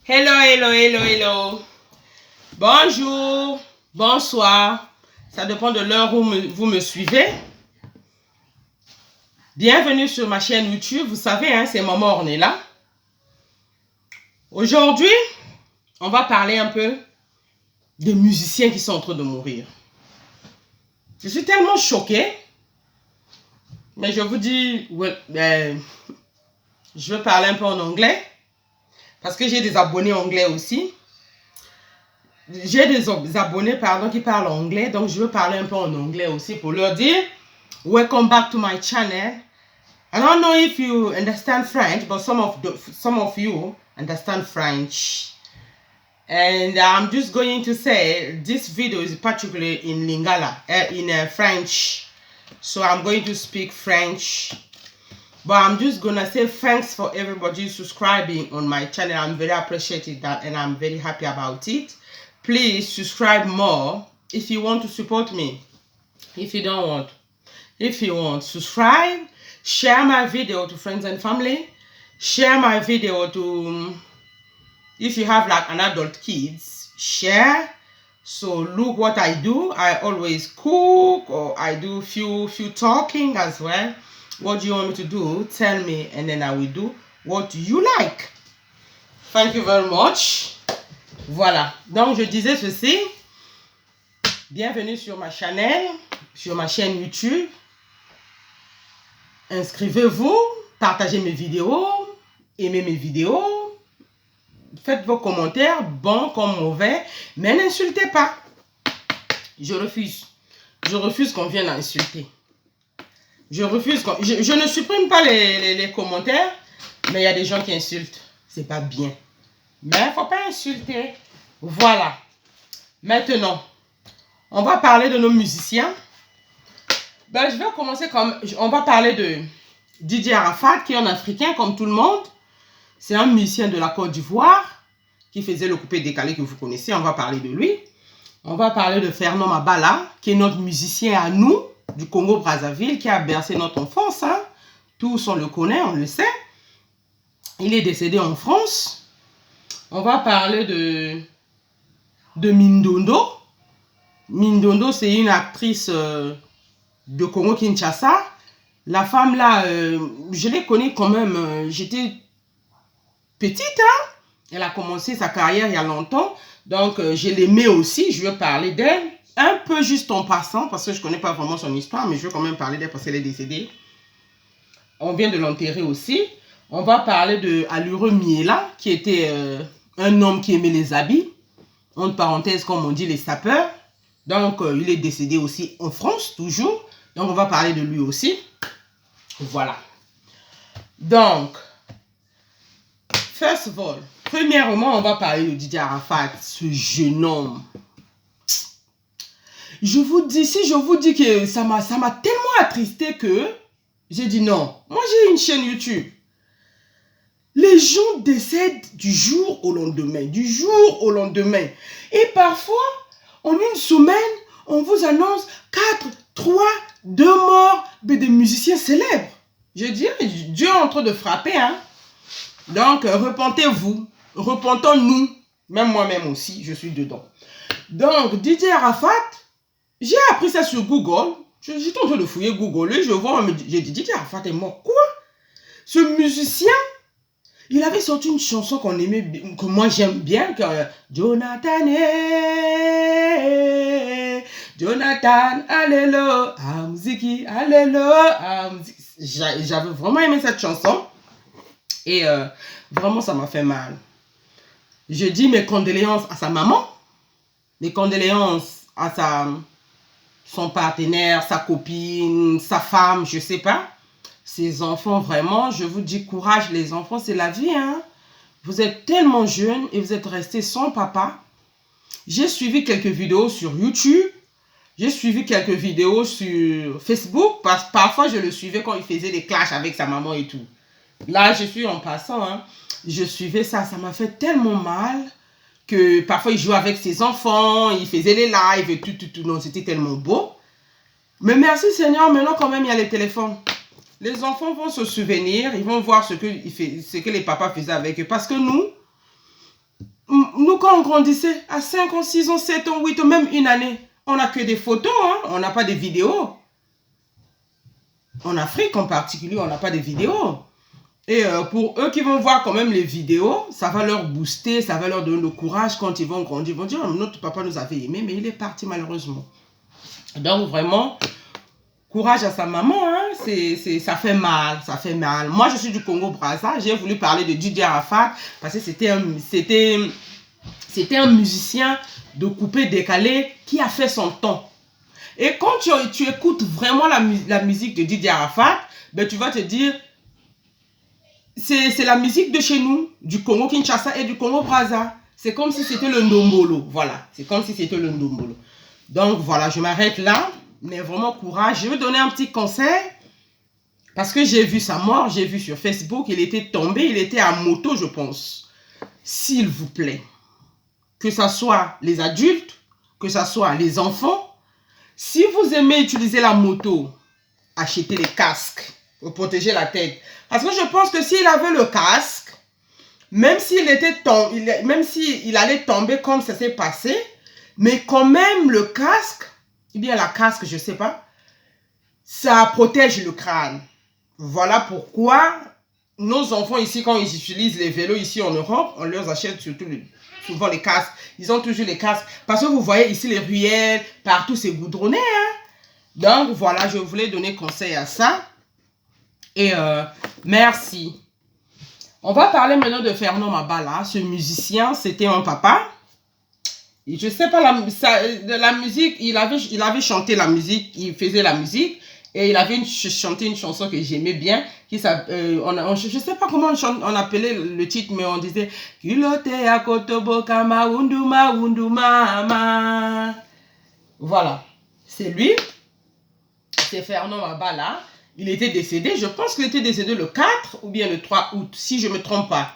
Hello, hello, hello, hello. Bonjour, bonsoir. Ça dépend de l'heure où vous me suivez. Bienvenue sur ma chaîne YouTube. Vous savez, hein, c'est Maman Ornella. Aujourd'hui, on va parler un peu des musiciens qui sont en train de mourir. Je suis tellement choquée. Mais je vous dis, je vais parler un peu en anglais. Parce que j'ai des abonnés anglais aussi. J'ai des abonnés, qui parlent anglais. Donc, je veux parler un peu en anglais aussi pour leur dire, welcome back to my channel. I don't know if you understand French, but some of you understand French. And I'm just going to say, this video is particularly in Lingala, in French. So I'm going to speak French. But I'm just gonna say thanks for everybody subscribing on my channel. I'm very appreciative that, and I'm very happy about it. Please subscribe more if you want to support me. If you don't want, if you want, subscribe. Share my video to friends and family. Share my video to, if you have like an adult kids, share. So look what I do. I always cook, or I do few talking as well. What do you want me to do? Tell me, and then I will do what you like. Thank you very much. Voilà. Donc, je disais ceci. Bienvenue sur ma chaîne YouTube. Inscrivez-vous, partagez mes vidéos, aimez mes vidéos. Faites vos commentaires, bons comme mauvais, mais n'insultez pas. Je refuse. Je refuse qu'on vienne insulter. Je refuse. Je ne supprime pas les commentaires, mais il y a des gens qui insultent. C'est pas bien. Mais il ne faut pas insulter. Voilà. Maintenant, on va parler de nos musiciens. Ben, je vais commencer on va parler de DJ Arafat, qui est un Africain comme tout le monde. C'est un musicien de la Côte d'Ivoire qui faisait le coupé décalé que vous connaissez. On va parler de lui. On va parler de Fernand Mabala, qui est notre musicien à nous, du Congo-Brazzaville, qui a bercé notre enfance. Hein. Tous, on le connaît, on le sait. Il est décédé en France. On va parler de Mindondo. Mindondo, c'est une actrice de Congo-Kinshasa. La femme là, je l'ai connue quand même. J'étais petite, hein. Elle a commencé sa carrière il y a longtemps. Donc, je l'aimais aussi. Je vais parler d'elle. Un peu juste en passant, parce que je ne connais pas vraiment son histoire, mais je veux quand même parler d'elle parce qu'elle est décédée. On vient de l'enterrer aussi. On va parler de Alureux Miela, qui était un homme qui aimait les habits. Entre parenthèses, comme on dit, les sapeurs. Donc, il est décédé aussi en France, toujours. Donc, on va parler de lui aussi. Voilà. Donc, first of all, premièrement, on va parler de DJ Arafat, ce jeune homme. Je vous dis, si je vous dis que ça m'a tellement attristé que j'ai dit non. Moi, j'ai une chaîne YouTube. Les gens décèdent du jour au lendemain, du jour au lendemain. Et parfois, en une semaine, on vous annonce 4, 3, 2 morts de des musiciens célèbres. Je dis, Dieu est en train de frapper. Hein? Donc, repentez-vous, repentons-nous. Même moi-même aussi, je suis dedans. Donc, DJ Arafat, j'ai appris ça sur Google. J'étais en train de fouiller Google et je vois, j'ai dit, DJ Arafat est mort. Quoi? Ce musicien, il avait sorti une chanson qu'on aimait, que moi j'aime bien, que Jonathan, allélo, Amziki, allélo, j'avais vraiment aimé cette chanson et vraiment ça m'a fait mal. Je dis mes condoléances à sa maman, mes condoléances à son partenaire, sa copine, sa femme, je sais pas. Ses enfants, vraiment, je vous dis courage les enfants, c'est la vie. Hein? Vous êtes tellement jeunes et vous êtes restés sans papa. J'ai suivi quelques vidéos sur YouTube. J'ai suivi quelques vidéos sur Facebook. Parce que parfois, je le suivais quand il faisait des clashs avec sa maman et tout. Là, je suis en passant. Hein, je suivais ça. Ça m'a fait tellement mal que parfois, il jouait avec ses enfants. Il faisait les lives et tout. Non, c'était tellement beau. Mais merci Seigneur, maintenant quand même, il y a les téléphones. Les enfants vont se souvenir, ils vont voir ce que les papas faisaient avec eux. Parce que nous, Nous, quand on grandissait, à 5 ans, 6 ans, 7 ans, 8 ans, même une année, on n'a que des photos, hein? On n'a pas de vidéos. En Afrique en particulier, on n'a pas de vidéos. Et pour eux qui vont voir quand même les vidéos, ça va leur booster, ça va leur donner le courage quand ils vont grandir. Ils vont dire, oh, notre papa nous avait aimé, mais il est parti malheureusement. Donc vraiment, courage à sa maman, hein? Ça fait mal, ça fait mal. Moi, je suis du Congo-Brazza. J'ai voulu parler de Didier Arafat parce que c'était un musicien de coupé-décalé qui a fait son temps. Et quand tu écoutes vraiment la musique de Didier Arafat, ben, tu vas te dire, c'est la musique de chez nous, du Congo-Kinshasa et du Congo-Brazza. C'est comme si c'était le Ndombolo. Voilà, c'est comme si c'était le Ndombolo. Donc voilà, je m'arrête là. Mais vraiment courage. Je vais donner un petit conseil. Parce que j'ai vu sa mort, j'ai vu sur Facebook, il était tombé, il était à moto, je pense. S'il vous plaît, que ce soit les adultes, que ce soit les enfants, si vous aimez utiliser la moto, achetez les casques pour protéger la tête. Parce que je pense que s'il avait le casque, même s'il allait tomber comme ça s'est passé, mais quand même le casque, ou bien la casque, je ne sais pas, ça protège le crâne. Voilà pourquoi nos enfants ici, quand ils utilisent les vélos ici en Europe, on leur achète souvent les casques. Ils ont toujours les casques. Parce que vous voyez ici les ruelles, partout c'est goudronné. Hein? Donc voilà, je voulais donner conseil à ça. Et merci. On va parler maintenant de Fernand Mabala. Ce musicien, c'était un papa. Et je ne sais pas, de la musique, il avait chanté la musique, il faisait la musique. Et il avait chanté une chanson que j'aimais bien. Je ne sais pas comment on appelait le titre, mais on disait « Culotte à kotobo kama unduma unduma ». Voilà, c'est lui. C'est Fernand Mabala. Il était décédé, je pense qu'il était décédé le 4 ou bien le 3 août, si je ne me trompe pas.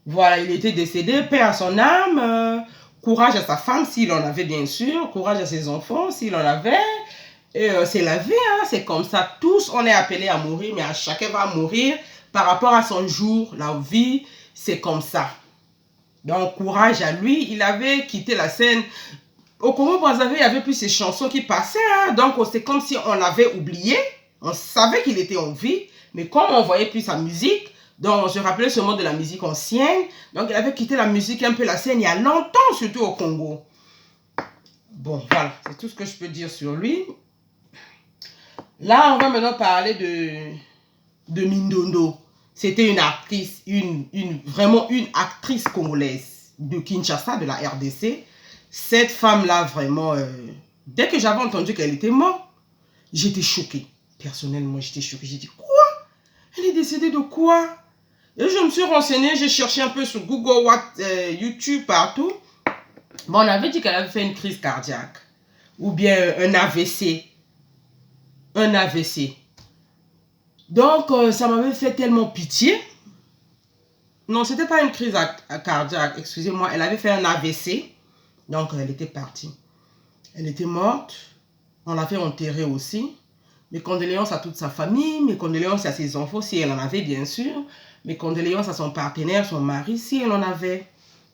Voilà, il était décédé, paix à son âme, courage à sa femme s'il en avait bien sûr, courage à ses enfants s'il en avait. Et c'est la vie, hein? C'est comme ça. Tous, on est appelés à mourir, mais à chacun va mourir par rapport à son jour. La vie, c'est comme ça. Donc, courage à lui. Il avait quitté la scène. Au Congo-Brazzaville, il n'y avait plus ces chansons qui passaient. Hein? Donc, c'est comme si on l'avait oublié. On savait qu'il était en vie, mais comme on ne voyait plus sa musique, donc on se rappelait seulement de la musique ancienne. Donc, il avait quitté la musique, un peu la scène, il y a longtemps, surtout au Congo. Bon, voilà, c'est tout ce que je peux dire sur lui. Là, on va maintenant parler de Mindondo. C'était une actrice, vraiment une actrice congolaise de Kinshasa, de la RDC. Cette femme-là, vraiment, dès que j'avais entendu qu'elle était morte, j'étais choquée. Personnellement, j'étais choquée. J'ai dit, quoi? Elle est décédée de quoi? Et je me suis renseignée, j'ai cherché un peu sur Google, YouTube, partout. Bon, on avait dit qu'elle avait fait une crise cardiaque. Ou bien un AVC. Un AVC. Donc, ça m'avait fait tellement pitié. Non, c'était pas une crise cardiaque, excusez-moi. Elle avait fait un AVC. Donc, elle était partie. Elle était morte. On l'avait enterrée aussi. Mes condoléances à toute sa famille. Mes condoléances à ses enfants, si elle en avait, bien sûr. Mes condoléances à son partenaire, son mari, si elle en avait.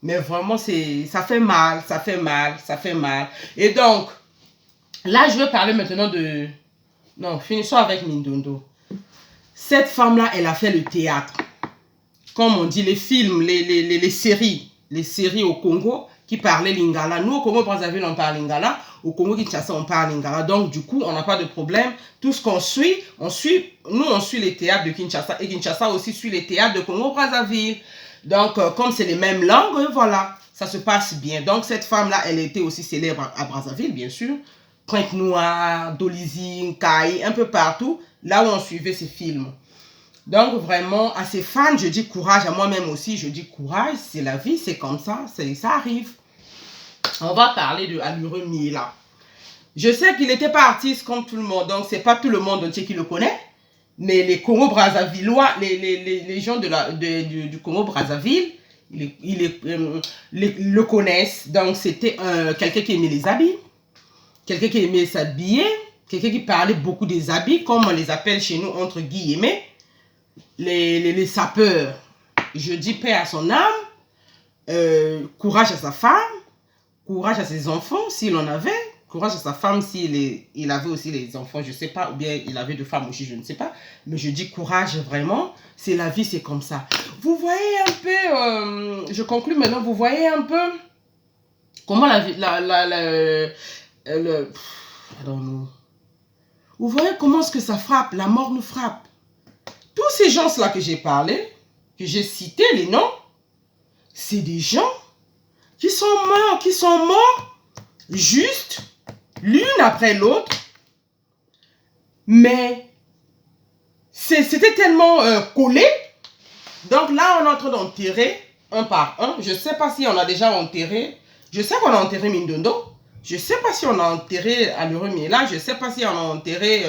Mais vraiment, ça fait mal, ça fait mal, ça fait mal. Et donc, là, je vais parler maintenant de... Non, finissons avec Mindondo. Cette femme-là, elle a fait le théâtre. Comme on dit, les films, les séries au Congo qui parlaient lingala. Nous, au Congo-Brazzaville, on parle lingala. Au Congo-Kinshasa, on parle lingala. Donc, du coup, on n'a pas de problème. Tout ce qu'on suit, nous, on suit les théâtres de Kinshasa. Et Kinshasa aussi suit les théâtres de Congo-Brazzaville. Donc, comme c'est les mêmes langues, voilà, ça se passe bien. Donc, cette femme-là, elle était aussi célèbre à Brazzaville, bien sûr. Pointe-Noire, Dolizing, Kai, un peu partout, là où on suivait ces films. Donc, vraiment, à ses fans, je dis courage. À moi-même aussi, je dis courage. C'est la vie, c'est comme ça. Ça arrive. On va parler de Alureux Miela. Je sais qu'il n'était pas artiste comme tout le monde. Donc, c'est pas tout le monde entier qui le connaît. Mais les Congo-Brazzavillois, les gens du Congo-Brazzaville, le connaissent. Donc, c'était quelqu'un qui aimait les habits. Quelqu'un qui aimait s'habiller. Quelqu'un qui parlait beaucoup des habits, comme on les appelle chez nous, entre guillemets. Les sapeurs, je dis paix à son âme. Courage à sa femme, courage à ses enfants s'il en avait, courage à sa femme s'il avait aussi les enfants, je ne sais pas, ou bien il avait deux femmes aussi, je ne sais pas. Mais je dis courage vraiment, c'est la vie, c'est comme ça. Vous voyez un peu, je conclue maintenant, vous voyez un peu comment la vie, vous voyez comment est-ce que ça frappe, la mort nous frappe. Tous ces gens-là que j'ai parlé, que j'ai cité les noms, c'est des gens qui sont morts, juste, l'une après l'autre. Mais c'était tellement collé. Donc là, on est en train d'enterrer un par un. Je ne sais pas si on a déjà enterré. Je sais qu'on a enterré Mindondo. Je ne sais pas si on a enterré Alheureux Miela. Je ne sais pas si on a enterré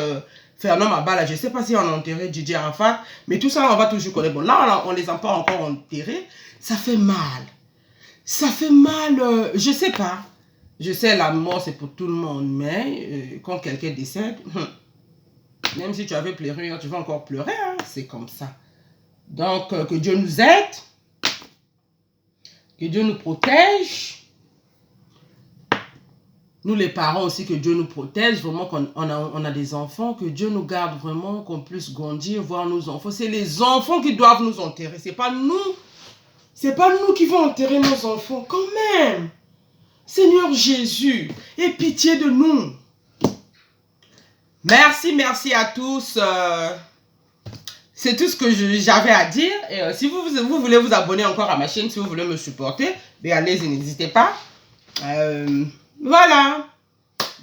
Fernand Mabala. Je ne sais pas si on a enterré Didier Arafat. Mais tout ça, on va toujours connaître. Bon, là, on ne les a pas encore enterrés. Ça fait mal. Ça fait mal. Je ne sais pas. Je sais, la mort, c'est pour tout le monde. Mais quand quelqu'un décède, même si tu avais pleuré, tu vas encore pleurer. Hein, c'est comme ça. Donc, que Dieu nous aide. Que Dieu nous protège. Nous les parents aussi, que Dieu nous protège, vraiment qu'on a des enfants, que Dieu nous garde vraiment, qu'on puisse grandir, voir nos enfants. C'est les enfants qui doivent nous enterrer, c'est pas nous. C'est pas nous qui vont enterrer nos enfants, quand même. Seigneur Jésus, aie pitié de nous. Merci à tous. C'est tout ce que j'avais à dire. Et si vous voulez vous abonner encore à ma chaîne, si vous voulez me supporter, bien allez-y, n'hésitez pas. Voilà,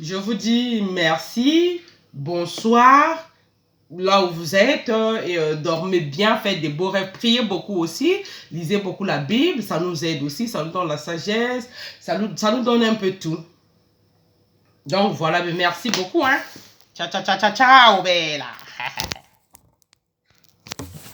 je vous dis merci, bonsoir, là où vous êtes, et dormez bien, faites des beaux rêves, priez beaucoup aussi, lisez beaucoup la Bible, ça nous aide aussi, ça nous donne la sagesse, ça nous donne un peu tout. Donc voilà, merci beaucoup, hein. Ciao, ciao, ciao, ciao, ciao, bella.